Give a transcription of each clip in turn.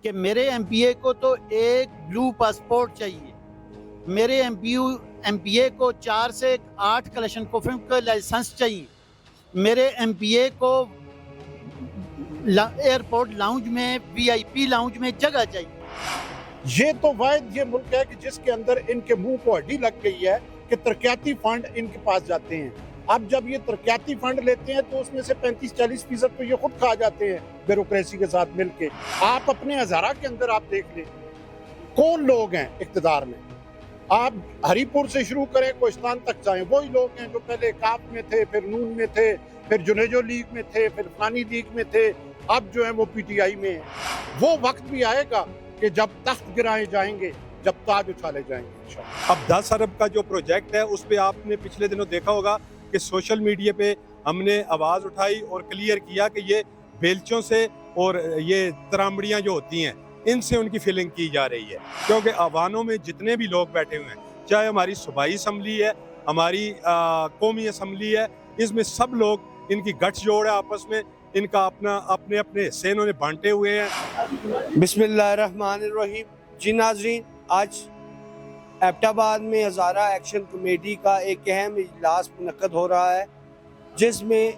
کہ میرے M P اے کو تو ایک بلو پاسپورٹ چاہیے، میرے ایم پی اے کو 4 سے 8 کلیکشن کوفن کا لائسنس چاہیے، میرے ایم پی اے کو ایئرپورٹ لاؤنج میں وی آئی پی لاؤنج میں جگہ چاہیے۔ یہ تو واحد یہ ملک ہے کہ جس کے اندر ان کے منہ کو ہڈی لگ گئی ہے کہ ترقیاتی فنڈ ان کے پاس جاتے ہیں۔ اب جب یہ ترقیاتی فنڈ لیتے ہیں تو اس میں سے 35-40% تو یہ خود کھا جاتے ہیں بیوروکریسی کے ساتھ مل کے۔ آپ اپنے ہزارہ کے اندر آپ دیکھ لیں کون لوگ ہیں اقتدار میں۔ آپ ہری پور سے شروع کریں کوہستان تک جائیں، وہی لوگ ہیں جو پہلے کاف میں تھے، پھر نون میں تھے، پھر جنیجو لیگ میں تھے، پھر فلانی لیگ میں تھے، اب جو ہیں وہ پی ٹی آئی میں ہیں۔ وہ وقت بھی آئے گا کہ جب تخت گرائے جائیں گے، جب تاج اچھالے جائیں گے انشاءاللہ۔ اب 10 ارب کا جو پروجیکٹ ہے اس پہ آپ نے پچھلے دنوں دیکھا ہوگا کہ سوشل میڈیا پہ ہم نے آواز اٹھائی اور کلیئر کیا کہ یہ بیلچوں سے اور یہ ترامڑیاں جو ہوتی ہیں ان سے ان کی فلنگ کی جا رہی ہے، کیونکہ ایوانوں میں جتنے بھی لوگ بیٹھے ہوئے ہیں، چاہے ہماری صوبائی اسمبلی ہے، ہماری قومی اسمبلی ہے، اس میں سب لوگ ان کی گٹھ جوڑ ہے آپس میں، ان کا اپنے حصے انہوں نے بانٹے ہوئے ہیں۔ بسم اللہ الرحمن الرحیم۔ جی ناظرین، آج ایبٹ آباد میں ہزارہ ایکشن کمیٹی کا ایک اہم اجلاس منعقد ہو رہا ہے، جس میں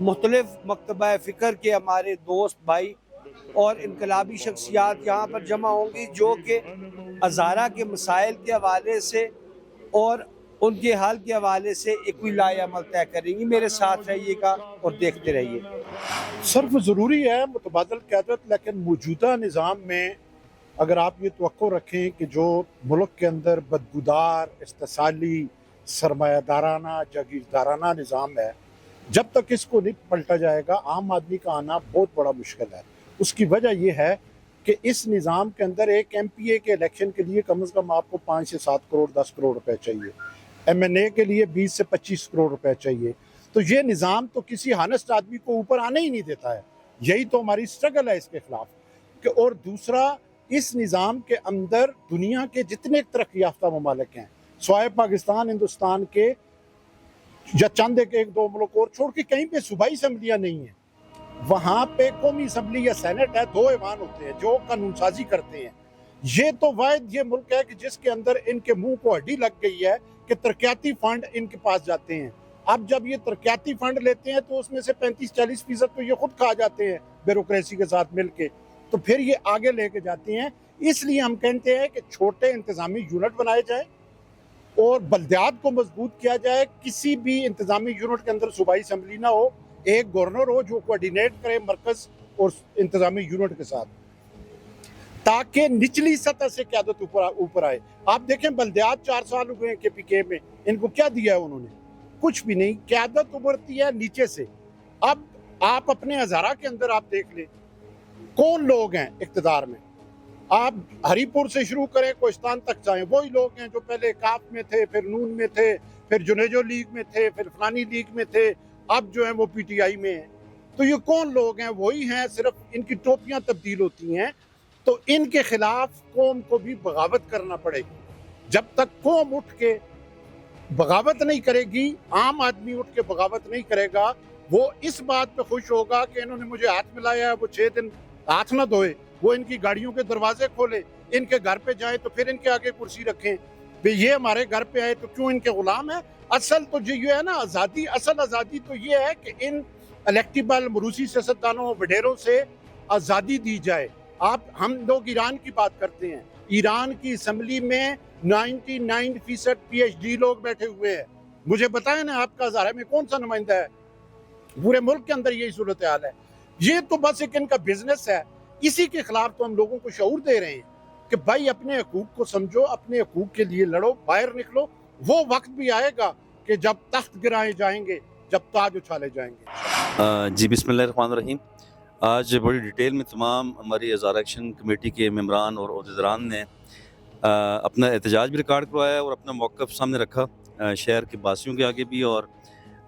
مختلف مکتبہ فکر کے ہمارے دوست بھائی اور انقلابی شخصیات یہاں پر جمع ہوں گی، جو کہ ہزارہ کے مسائل کے حوالے سے اور ان کے حل کے حوالے سے ایک کوئی لائحہ عمل طے کریں گی۔ میرے ساتھ رہیے گا اور دیکھتے رہیے۔ صرف ضروری ہے متبادل قیادت، لیکن موجودہ نظام میں اگر آپ یہ توقع رکھیں کہ جو ملک کے اندر بدبودار، استحصالی، سرمایہ دارانہ، جاگیردارانہ نظام ہے، جب تک اس کو نہیں پلٹا جائے گا عام آدمی کا آنا بہت بڑا مشکل ہے۔ اس کی وجہ یہ ہے کہ اس نظام کے اندر ایک ایم پی اے کے الیکشن کے لیے کم از کم آپ کو 5 سے 7 کروڑ 10 کروڑ روپے چاہیے، ایم این اے کے لیے 20 سے 25 کروڑ روپے چاہیے۔ تو یہ نظام تو کسی ہانسٹ آدمی کو اوپر آنے ہی نہیں دیتا ہے۔ یہی تو ہماری سٹرگل ہے اس کے خلاف کہ، اور دوسرا اس نظام کے اندر دنیا کے جتنے ترقی یافتہ ممالک ہیں سوائے پاکستان ہندوستان کے یا چند ایک دو ملک اور چھوڑ کے، کہیں پہ صوبائی اسمبلیاں نہیں ہیں۔ وہاں پہ قومی اسمبلی یا سینٹ ہے، 2 ایوان ہوتے ہیں جو قانون سازی کرتے ہیں۔ یہ تو واحد یہ ملک ہے کہ جس کے اندر ان کے منہ کو ہڈی لگ گئی ہے کہ ترقیاتی فنڈ ان کے پاس جاتے ہیں۔ اب جب یہ ترقیاتی فنڈ لیتے ہیں تو اس میں سے 35-40% تو یہ خود کھا جاتے ہیں بیوروکریسی کے ساتھ مل کے، تو پھر یہ آگے لے کے جاتے ہیں۔ اس لیے ہم کہتے ہیں کہ چھوٹے انتظامی یونٹ بنائے جائیں اور بلدیات کو مضبوط کیا جائے۔ کسی بھی انتظامی یونٹ کے اندر صوبائی اسمبلی نہ ہو، ایک گورنر ہو جو کوارڈینیٹ کرے مرکز اور انتظامی یونٹ کے ساتھ، تاکہ نچلی سطح سے قیادت اوپر آئے۔ آپ دیکھیں بلدیات 4 سال ہوئے ہیں کے پی کے میں، ان کو کیا دیا ہے انہوں نے؟ کچھ بھی نہیں۔ قیادت ابھرتی ہے نیچے سے۔ اب آپ اپنے ہزارہ کے اندر آپ دیکھ لیں کون لوگ ہیں اقتدار میں۔ آپ ہری پور سے شروع کریں کوہستان تک جائیں، وہی لوگ ہیں جو پہلے کاف میں تھے، پھر نون میں تھے، پھر جنیجو لیگ میں تھے، پھر فلانی لیگ میں تھے، اب جو ہیں وہ پی ٹی آئی میں ہیں۔ تو یہ کون لوگ ہیں؟ وہی ہیں، صرف ان کی ٹوپیاں تبدیل ہوتی ہیں۔ تو ان کے خلاف قوم کو بھی بغاوت کرنا پڑے گی۔ جب تک قوم اٹھ کے بغاوت نہیں کرے گی، عام آدمی اٹھ کے بغاوت نہیں کرے گا، وہ اس بات پہ خوش ہوگا کہ انہوں نے مجھے ہاتھ ملایا ہے، وہ 6 دن ہاتھ نہ دھوئے، وہ ان کی گاڑیوں کے دروازے کھولے، ان کے گھر پہ جائیں تو پھر ان کے آگے کرسی رکھیں۔ یہ ہمارے گھر پہ آئے تو کیوں ان کے غلام ہیں؟ اصل تو یہ ہے نا آزادی، اصل آزادی تو یہ ہے کہ ان الیکٹیبل موروثی سیاستدانوں وڈیروں سے آزادی دی جائے۔ ہم لوگ ایران کی بات کرتے ہیں، ایران کی اسمبلی میں 99% پی ایچ ڈی لوگ بیٹھے ہوئے ہیں۔ مجھے بتائیں نا آپ کا ہزارہ میں کون سا نمائندہ ہے؟ پورے ملک کے اندر یہی صورتحال ہے۔ یہ تو بس ایک ان کا بزنس ہے۔ اسی کے خلاف تو ہم لوگوں کو شعور دے رہے ہیں کہ بھائی اپنے حقوق کو سمجھو، اپنے حقوق کے لیے لڑو، باہر نکلو۔ وہ وقت بھی آئے گا کہ جب تخت گرائے جائیں گے، جب تاج اچھالے جائیں گے۔ جی بسم اللہ الرحمن الرحیم۔ آج بڑی ڈیٹیل میں تمام ہماری ہزارہ ایکشن کمیٹی کے ممبران اور عہدیداران نے اپنا احتجاج بھی ریکارڈ کروایا اور اپنا موقف سامنے رکھا، شہر کے باسیوں کے آگے بھی اور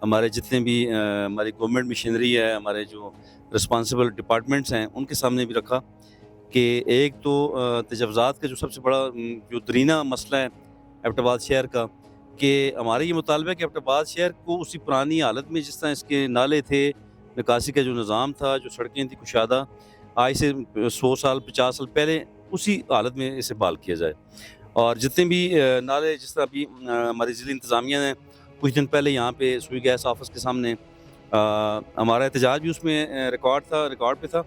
ہمارے جتنے بھی ہماری گورنمنٹ مشینری ہے، ہمارے جو رسپانسبل ڈپارٹمنٹس ہیں ان کے سامنے بھی رکھا کہ ایک تو تجاوزات کا جو سب سے بڑا جو درینہ مسئلہ ہے ایبٹ آباد شہر کا، کہ ہمارا یہ مطالبہ ہے کہ ایبٹ آباد شہر کو اسی پرانی حالت میں جس طرح اس کے نالے تھے، نکاسی کا جو نظام تھا، جو سڑکیں تھیں کشادہ، آج سے 100 سال 50 سال پہلے اسی حالت میں اسے بحال کیا جائے. اور جتنے بھی نالے جس طرح ابھی ہماری ضلعی انتظامیہ نے کچھ دن پہلے یہاں پہ سوئی گیس آفس کے سامنے ہمارا احتجاج بھی اس میں ریکارڈ پہ تھا,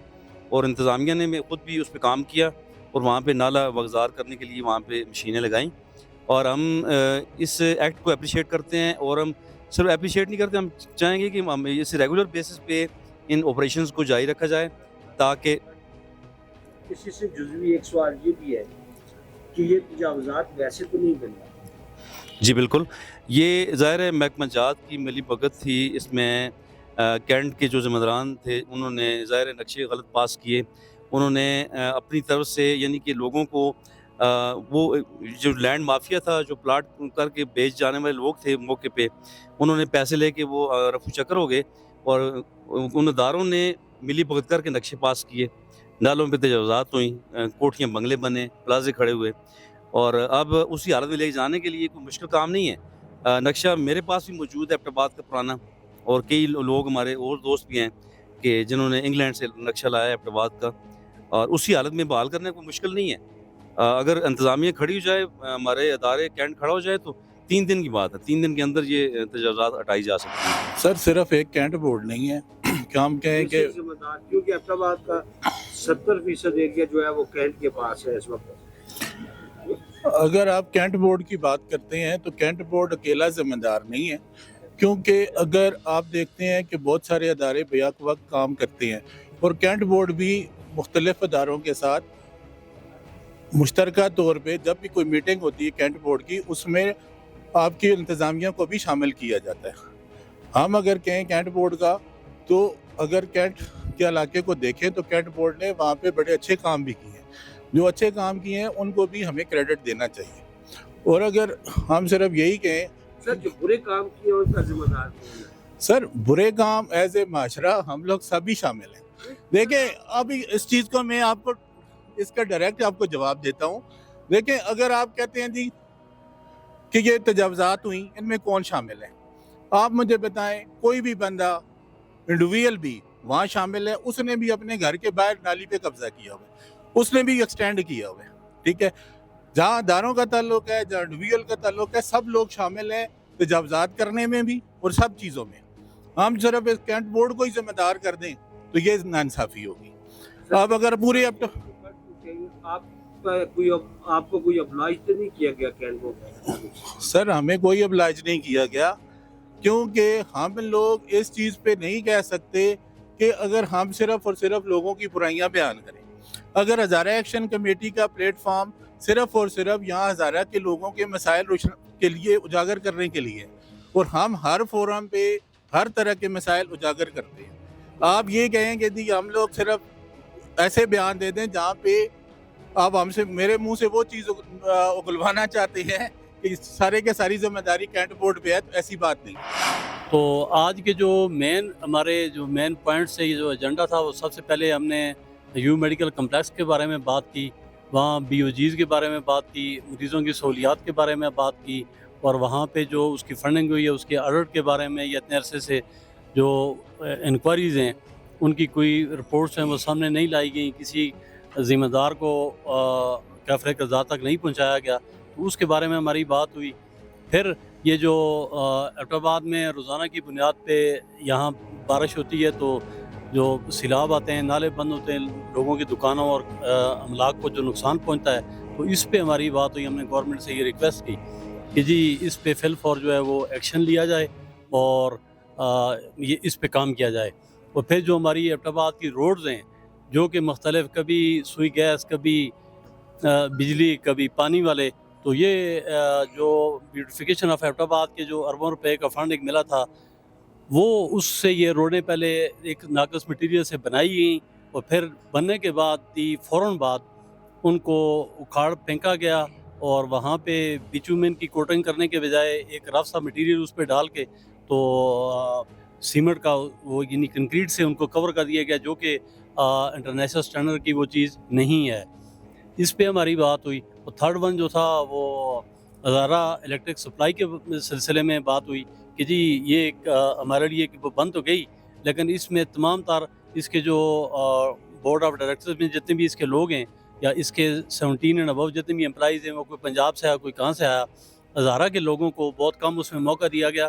اور انتظامیہ نے خود بھی اس پہ کام کیا اور وہاں پہ نالہ وگزار کرنے کے لیے وہاں پہ مشینیں لگائیں. اور ہم اس ایکٹ کو اپریشیٹ کرتے ہیں, اور ہم صرف اپریشیٹ نہیں کرتے, ہم چاہیں گے کہ ہم اس ریگولر بیسس پہ ان آپریشنز کو جاری رکھا جائے تاکہ اسی سے جزوی ایک سوال یہ بھی ہے کہ یہ تجاوزات ویسے تو نہیں بن رہا. جی بالکل, یہ ظاہر ہے محکمہ جات کی ملی بھگت تھی. اس میں کینٹ کے جو ذمہ داران تھے انہوں نے ظاہر نقشے غلط پاس کیے. انہوں نے اپنی طرف سے یعنی کہ لوگوں کو وہ جو لینڈ مافیا تھا, جو پلاٹ کر کے بیچ جانے والے لوگ تھے موقع پہ, انہوں نے پیسے لے کے وہ رفو چکر ہو گئے, اور ان اداروں نے ملی بھگت کر کے نقشے پاس کیے. نالوں پہ تجاوزات ہوئیں, کوٹھیاں بنگلے بنے, پلازے کھڑے ہوئے, اور اب اسی حالت میں لے جانے کے لیے کوئی مشکل کام نہیں ہے. نقشہ میرے پاس بھی موجود ہے ایبٹ آباد کا پرانا, اور کئی لوگ ہمارے اور دوست بھی ہیں کہ جنہوں نے انگلینڈ سے نقشہ لایا ہے ایبٹ آباد کا, اور اسی حالت میں بحال کرنے کوئی مشکل نہیں ہے. اگر انتظامیہ کھڑی ہو جائے, ہمارے ادارے کینٹ کھڑا ہو جائے, تو 3 دن کی بات ہے, 3 دن کے اندر یہ تجاوزات ہٹائی جا سکتی ہیں. سر صرف ایک کینٹ بورڈ نہیں ہے کہ ہم کہیں کہ ذمہ دار کیونکہ ایبٹ آباد کا 70% ایریا جو ہے وہ کینٹ کے پاس ہے اس وقت. اگر آپ کینٹ بورڈ کی بات کرتے ہیں تو کینٹ بورڈ اکیلا ذمہ دار نہیں ہے, کیونکہ اگر آپ دیکھتے ہیں کہ بہت سارے ادارے بیک وقت کام کرتے ہیں, اور کینٹ بورڈ بھی مختلف اداروں کے ساتھ مشترکہ طور پہ جب بھی کوئی میٹنگ ہوتی ہے کینٹ بورڈ کی, اس میں آپ کی انتظامیہ کو بھی شامل کیا جاتا ہے. ہم اگر کہیں کینٹ بورڈ کا, تو اگر کینٹ کے علاقے کو دیکھیں تو کینٹ بورڈ نے وہاں پہ بڑے اچھے کام بھی کیے ہیں. جو اچھے کام کیے ہیں ان کو بھی ہمیں کریڈٹ دینا چاہیے. اور اگر ہم صرف یہی کہیں سر جو برے کام کیے ان کا ذمہ دار کون ہے؟ سر برے کام ایز اے معاشرہ ہم لوگ سبھی شامل ہیں. دیکھیں ابھی اس چیز کو میں آپ کو اس کا ڈائریکٹ آپ کو جواب دیتا ہوں. دیکھیں اگر آپ کہتے ہیں جی کہ یہ تجاوزات ہوئیں, ان میں کون شامل ہے, آپ مجھے بتائیں. کوئی بھی بندہ انڈیویجول بھی وہاں شامل ہے, اس نے بھی اپنے گھر کے باہر نالی پہ قبضہ کیا ہوا ہے, اس نے بھی ایکسٹینڈ کیا ہوا ہے. ٹھیک ہے, جہاں اداروں کا تعلق ہے, جہاں انڈیویجول کا تعلق ہے, سب لوگ شامل ہیں تجاوزات کرنے میں بھی اور سب چیزوں میں. ہم صرف اس کینٹ بورڈ کو ہی ذمہ دار کر دیں تو یہ ناانصافی ہوگی. آپ اگر پورے آپ کو کوئی ابلاج تو نہیں کیا گیا کینٹ بورڈ؟ سر ہمیں کوئی ابلاج نہیں کیا گیا, کیونکہ ہم لوگ اس چیز پہ نہیں کہہ سکتے کہ اگر ہم صرف اور صرف لوگوں کی برائیاں بیان کریں. اگر ہزارہ ایکشن کمیٹی کا پلیٹ فارم صرف اور صرف یہاں ہزارہ کے لوگوں کے مسائل روشن کے لیے اجاگر کرنے کے لیے, اور ہم ہر فورم پہ ہر طرح کے مسائل اجاگر کرتے ہیں, آپ یہ کہیں کہ جی ہم لوگ صرف ایسے بیان دے دیں جہاں پہ آپ ہم سے میرے منہ سے وہ چیز اگلوانا چاہتے ہیں کہ سارے کے ساری ذمہ داری کینٹ بورڈ پہ ہے, تو ایسی بات نہیں. تو آج کے جو ہمارے جو مین پوائنٹس ہے, یہ جو ایجنڈا تھا, وہ سب سے پہلے ہم نے یو میڈیکل کمپلیکس کے بارے میں بات کی, وہاں بی او جیز کے بارے میں بات کی, مریضوں کی سہولیات کے بارے میں بات کی, اور وہاں پہ جو اس کی فنڈنگ ہوئی ہے اس کے آڈٹ کے بارے میں, یہ اتنے عرصے سے جو انکوائریز ہیں ان کی کوئی رپورٹس ہیں وہ سامنے نہیں لائی گئیں, کسی ذمہ دار کو کیفر قضا تک نہیں پہنچایا گیا, تو اس کے بارے میں ہماری بات ہوئی. پھر یہ جو ایبٹ آباد میں روزانہ کی بنیاد پہ یہاں بارش ہوتی ہے تو جو سیلاب آتے ہیں, نالے بند ہوتے ہیں, لوگوں کی دکانوں اور املاک کو جو نقصان پہنچتا ہے, تو اس پہ ہماری بات ہوئی. ہم نے گورنمنٹ سے یہ ریکویسٹ کی کہ جی اس پہ فی الفور جو ہے وہ ایکشن لیا جائے اور یہ اس پہ کام کیا جائے. اور پھر جو ہماری ایبٹ آباد کی روڈز ہیں جو کہ مختلف, کبھی سوئی گیس, کبھی بجلی, کبھی پانی والے, تو یہ جو بیوٹیفیکیشن آف ایبٹ آباد کے جو اربوں روپے کا فنڈ ایک ملا تھا, وہ اس سے یہ روڈیں پہلے ایک ناقص مٹیریل سے بنائی گئیں, اور پھر بننے کے بعد فوراً بعد ان کو اکھاڑ پھینکا گیا, اور وہاں پہ بیچومن کی کوٹنگ کرنے کے بجائے ایک رف سا مٹیریل اس پہ ڈال کے تو سیمنٹ کا وہ یعنی کنکریٹ سے ان کو کور کر دیا گیا, جو کہ انٹرنیشنل اسٹینڈرڈ کی وہ چیز نہیں ہے. اس پہ ہماری بات ہوئی. اور تھرڈ ون جو تھا وہ ہزارہ الیکٹرک سپلائی کے سلسلے میں بات ہوئی کہ جی یہ ایک ہمارے لیے کہ وہ بند تو گئی, لیکن اس میں تمام تر اس کے جو بورڈ آف ڈائریکٹرز میں جتنے بھی اس کے لوگ ہیں یا اس کے 17 اینڈ ابو جتنے بھی امپلائیز ہیں، وہ کوئی پنجاب سے آیا، کوئی کہاں سے آیا، ہزارہ کے لوگوں کو بہت کم اس میں موقع دیا گیا،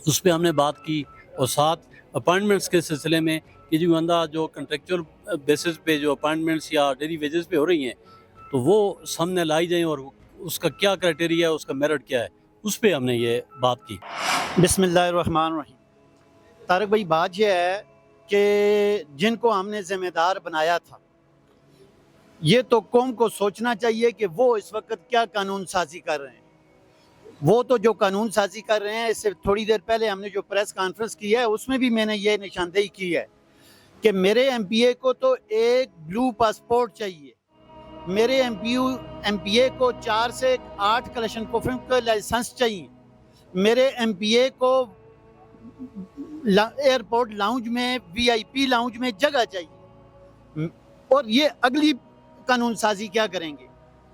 اس پہ ہم نے بات کی۔ اور ساتھ اپائنٹمنٹس کے سلسلے میں کہ جو بندہ جو کنٹریکچوئل بیسس پہ جو اپائنٹمنٹس یا ڈیلی ویجز پہ ہو رہی ہیں تو وہ سامنے لائی جائیں، اور اس کا کیا کرائٹیریا ہے، اس کا میرٹ کیا ہے، اس پہ ہم نے یہ بات کی۔ بسم اللہ الرحمن الرحیم۔ طارق بھائی، بات یہ ہے کہ جن کو ہم نے ذمہ دار بنایا تھا، یہ تو قوم کو سوچنا چاہیے کہ وہ اس وقت کیا قانون سازی کر رہے ہیں۔ وہ تو جو قانون سازی کر رہے ہیں، اس سے تھوڑی دیر پہلے ہم نے جو پریس کانفرنس کی ہے اس میں بھی میں نے یہ نشاندہی کی ہے کہ میرے ایم پی اے کو تو ایک بلو پاسپورٹ چاہیے، میرے ایم پی اے کو 4 سے 8 کلیکشن کوفنگ کا لائسنس چاہیے، میرے ایم پی اے کو ایئرپورٹ لاؤنج میں وی آئی پی لاؤنج میں جگہ چاہیے۔ اور یہ اگلی قانون سازی کیا کریں گے؟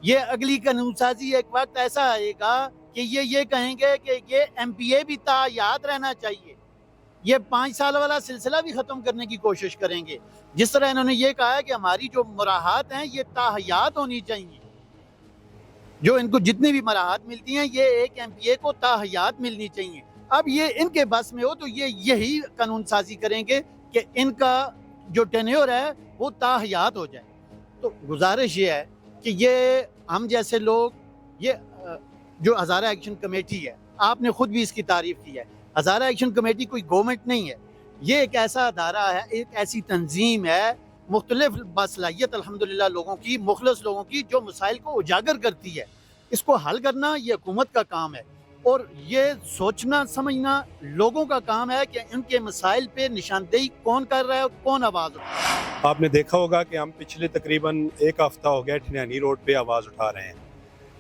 یہ اگلی قانون سازی ایک وقت ایسا آئے گا کہ یہ کہیں گے کہ یہ ایم پی اے بھی یاد رہنا چاہیے، یہ 5 سال والا سلسلہ بھی ختم کرنے کی کوشش کریں گے۔ جس طرح انہوں نے یہ کہا ہے کہ ہماری جو مراحات ہیں یہ تاحیات ہونی چاہیے، جو ان کو جتنی بھی مراحات ملتی ہیں یہ ایک ایم پی اے کو تاحیات ملنی چاہیے۔ اب یہ ان کے بس میں ہو تو یہی قانون سازی کریں گے کہ ان کا جو ٹینیور ہے وہ تاحیات ہو جائے۔ تو گزارش یہ ہے کہ یہ ہم جیسے لوگ، یہ جو ہزارہ ایکشن کمیٹی ہے، آپ نے خود بھی اس کی تعریف کی ہے، ہزارہ ایکشن کمیٹی کوئی گورنمنٹ نہیں ہے، یہ ایک ایسا ادارہ ہے، ایک ایسی تنظیم ہے مختلف باصلاحیت الحمدللہ لوگوں کی، مخلص لوگوں کی، جو مسائل کو اجاگر کرتی ہے۔ اس کو حل کرنا یہ حکومت کا کام ہے، اور یہ سوچنا سمجھنا لوگوں کا کام ہے کہ ان کے مسائل پہ نشاندہی کون کر رہا ہے اور کون آواز اٹھا رہا ہے۔ آپ نے دیکھا ہوگا کہ ہم پچھلے تقریباً 1 ہفتہ ہو گیا ٹھنیانی روڈ پہ آواز اٹھا رہے ہیں،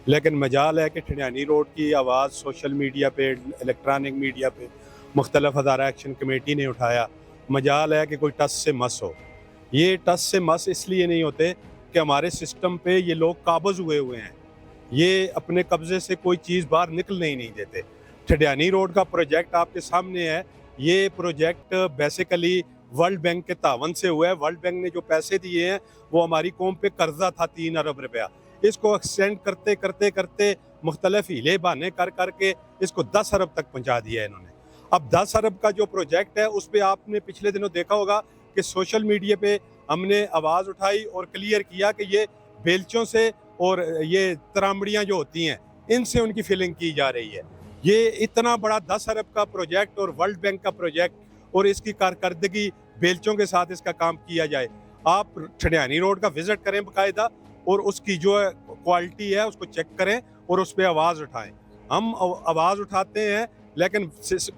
لیکن مجال ہے کہ ٹھنیانی روڈ کی آواز سوشل میڈیا پہ، الیکٹرانک میڈیا پہ مختلف ہزارہ ایکشن کمیٹی نے اٹھایا۔ مجال ہے کہ کوئی ٹس سے مس ہو۔ یہ ٹس سے مس اس لیے نہیں ہوتے کہ ہمارے سسٹم پہ یہ لوگ قابض ہوئے ہیں، یہ اپنے قبضے سے کوئی چیز باہر نکلنے ہی نہیں دیتے۔ ٹھنیانی روڈ کا پروجیکٹ آپ کے سامنے ہے، یہ پروجیکٹ بیسیکلی ورلڈ بینک کے تعاون سے ہوا ہے۔ ورلڈ بینک نے جو پیسے دیے ہیں وہ ہماری قوم پہ قرضہ تھا 3 ارب روپیہ، اس کو ایکسٹینڈ کرتے مختلف ہیلے بہانے کر کے اس کو 10 ارب تک پہنچا دیا ہے انہوں نے۔ اب 10 ارب کا جو پروجیکٹ ہے اس پہ آپ نے پچھلے دنوں دیکھا ہوگا کہ سوشل میڈیا پہ ہم نے آواز اٹھائی اور کلیئر کیا کہ یہ بیلچوں سے اور یہ ترامڑیاں جو ہوتی ہیں ان سے ان کی فلنگ کی جا رہی ہے۔ یہ اتنا بڑا 10 ارب کا پروجیکٹ اور ورلڈ بینک کا پروجیکٹ اور اس کی کارکردگی بیلچوں کے ساتھ اس کا کام کیا جائے۔ آپ ٹھنیانی روڈ کا وزٹ کریں باقاعدہ اور اس کی جو کوالٹی ہے اس کو چیک کریں اور اس پہ آواز اٹھائیں۔ ہم آواز اٹھاتے ہیں لیکن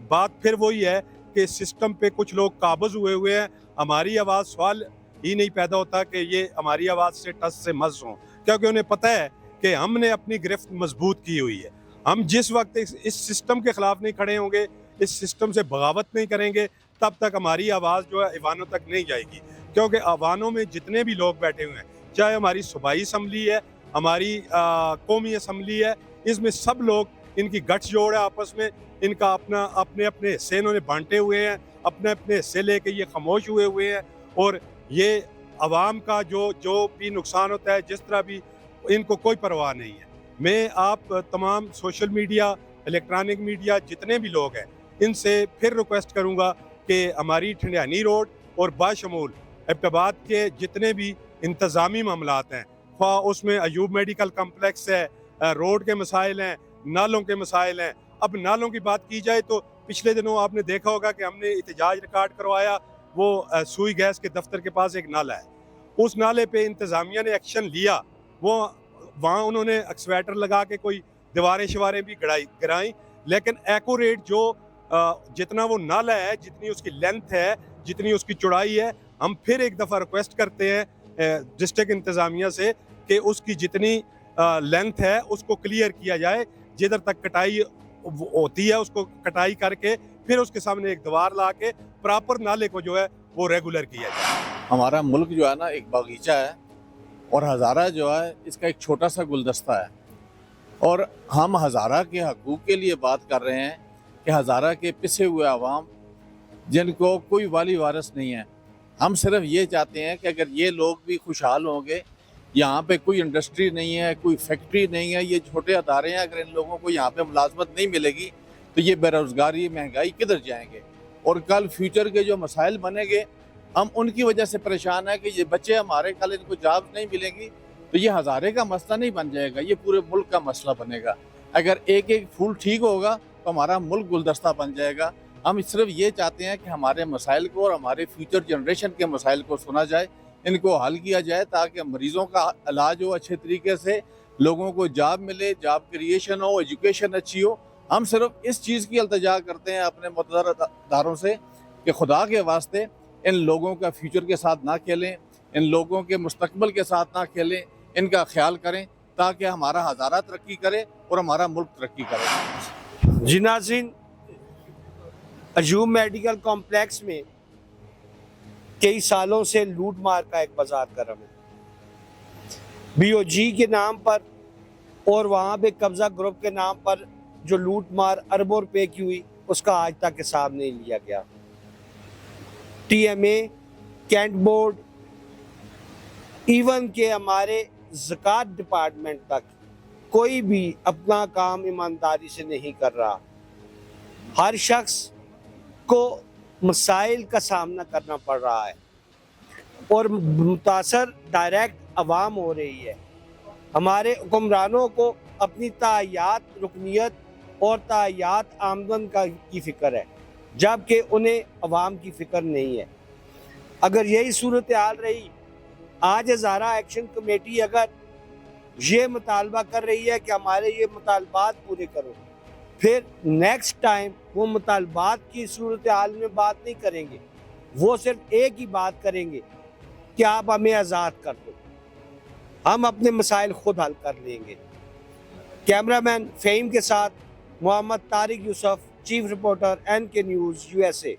بات پھر وہی ہے کہ سسٹم پہ کچھ لوگ قابض ہوئے ہیں۔ ہماری آواز، سوال ہی نہیں پیدا ہوتا کہ یہ ہماری آواز سے ٹس سے مس ہوں، کیونکہ انہیں پتہ ہے کہ ہم نے اپنی گرفت مضبوط کی ہوئی ہے۔ ہم جس وقت اس سسٹم کے خلاف نہیں کھڑے ہوں گے، اس سسٹم سے بغاوت نہیں کریں گے، تب تک ہماری آواز جو ہے ایوانوں تک نہیں جائے گی۔ کیونکہ ایوانوں میں جتنے بھی لوگ بیٹھے ہوئے ہیں، چاہے ہماری صوبائی اسمبلی ہے، ہماری قومی اسمبلی ہے، اس میں سب لوگ، ان کی گٹھ جوڑ ہے آپس میں، ان کا اپنے حصے انہوں نے بانٹے ہوئے ہیں، اپنے حصے لے کے یہ خاموش ہوئے ہیں، اور یہ عوام کا جو بھی نقصان ہوتا ہے، جس طرح بھی، ان کو کوئی پرواہ نہیں ہے۔ میں آپ تمام سوشل میڈیا، الیکٹرانک میڈیا جتنے بھی لوگ ہیں، ان سے پھر ریکویسٹ کروں گا کہ ہماری ٹھنیانی روڈ اور باشمول ایبٹ آباد کے جتنے بھی انتظامی معاملات ہیں، خواہ اس میں ایوب میڈیکل کمپلیکس ہے، روڈ کے مسائل ہیں، نالوں کے مسائل ہیں۔ اب نالوں کی بات کی جائے تو پچھلے دنوں آپ نے دیکھا ہوگا کہ ہم نے احتجاج ریکارڈ کروایا، وہ سوئی گیس کے دفتر کے پاس ایک نالا ہے، اس نالے پہ انتظامیہ نے ایکشن لیا، وہاں انہوں نے ایکسویٹر لگا کے کوئی دیواریں شواریں بھی گرائیں، لیکن ایکوریٹ جو جتنا وہ نالا ہے، جتنی اس کی لینتھ ہے، جتنی اس کی چوڑائی ہے، ہم پھر ایک دفعہ ریکویسٹ کرتے ہیں ڈسٹرکٹ انتظامیہ سے کہ اس کی جتنی لینتھ ہے اس کو کلیئر کیا جائے، جدھر تک کٹائی ہوتی ہے اس کو کٹائی کر کے پھر اس کے سامنے ایک دیوار لا کے پراپر نالے کو جو ہے وہ ریگولر کیا جائے۔ ہمارا ملک جو ہے نا ایک باغیچہ ہے، اور ہزارہ جو ہے اس کا ایک چھوٹا سا گلدستہ ہے، اور ہم ہزارہ کے حقوق کے لیے بات کر رہے ہیں کہ ہزارہ کے پسے ہوئے عوام جن کو کوئی والی وارث نہیں ہے، ہم صرف یہ چاہتے ہیں کہ اگر یہ لوگ بھی خوشحال ہوں گے، یہاں پہ کوئی انڈسٹری نہیں ہے، کوئی فیکٹری نہیں ہے، یہ چھوٹے ادارے ہیں، اگر ان لوگوں کو یہاں پہ ملازمت نہیں ملے گی تو یہ بے روزگاری مہنگائی کدھر جائیں گے؟ اور کل فیوچر کے جو مسائل بنیں گے ہم ان کی وجہ سے پریشان ہیں کہ یہ بچے ہمارے کل ان کو جاب نہیں ملیں گی تو یہ ہزارے کا مسئلہ نہیں بن جائے گا، یہ پورے ملک کا مسئلہ بنے گا۔ اگر ایک ایک پھول ٹھیک ہوگا تو ہمارا ملک گلدستہ بن جائے گا۔ ہم صرف یہ چاہتے ہیں کہ ہمارے مسائل کو اور ہمارے فیوچر جنریشن کے مسائل کو سنا جائے، ان کو حل کیا جائے تاکہ مریضوں کا علاج ہو اچھے طریقے سے، لوگوں کو جاب ملے، جاب کریشن ہو، ایجوکیشن اچھی ہو۔ ہم صرف اس چیز کی التجا کرتے ہیں اپنے مقتدر اداروں سے کہ خدا کے واسطے ان لوگوں کا فیوچر کے ساتھ نہ کھیلیں، ان لوگوں کے مستقبل کے ساتھ نہ کھیلیں، ان کا خیال کریں تاکہ ہمارا ہزارہ ترقی کرے اور ہمارا ملک ترقی کرے۔ جی ناظرین، ایوب میڈیکل کمپلیکس میں کئی سالوں سے لوٹ مار کا ایک بازار گرم ہے، بی او جی کے نام پر اور وہاں پہ قبضہ گروپ کے نام پر جو لوٹ مار اربوں روپے کی ہوئی اس کا آج تک حساب نہیں لیا گیا۔ ٹی ایم اے، کینٹ بورڈ، ایون کہ ہمارے زکوٰۃ ڈپارٹمنٹ تک کوئی بھی اپنا کام ایمانداری سے نہیں کر رہا۔ ہر شخص کو مسائل کا سامنا کرنا پڑ رہا ہے اور متاثر ڈائریکٹ عوام ہو رہی ہے۔ ہمارے حکمرانوں کو اپنی تعیات رکنیت اور تعیات آمدن کی فکر ہے، جبکہ انہیں عوام کی فکر نہیں ہے۔ اگر یہی صورتحال رہی، آج ہزارہ ایکشن کمیٹی اگر یہ مطالبہ کر رہی ہے کہ ہمارے یہ مطالبات پورے کرو، پھر نیکسٹ ٹائم وہ مطالبات کی صورتحال میں بات نہیں کریں گے، وہ صرف ایک ہی بات کریں گے کہ آپ ہمیں آزاد کر دو، ہم اپنے مسائل خود حل کر لیں گے۔ کیمرہ مین فہیم کے ساتھ محمد طارق یوسف، چیف رپورٹر این کے نیوز USA۔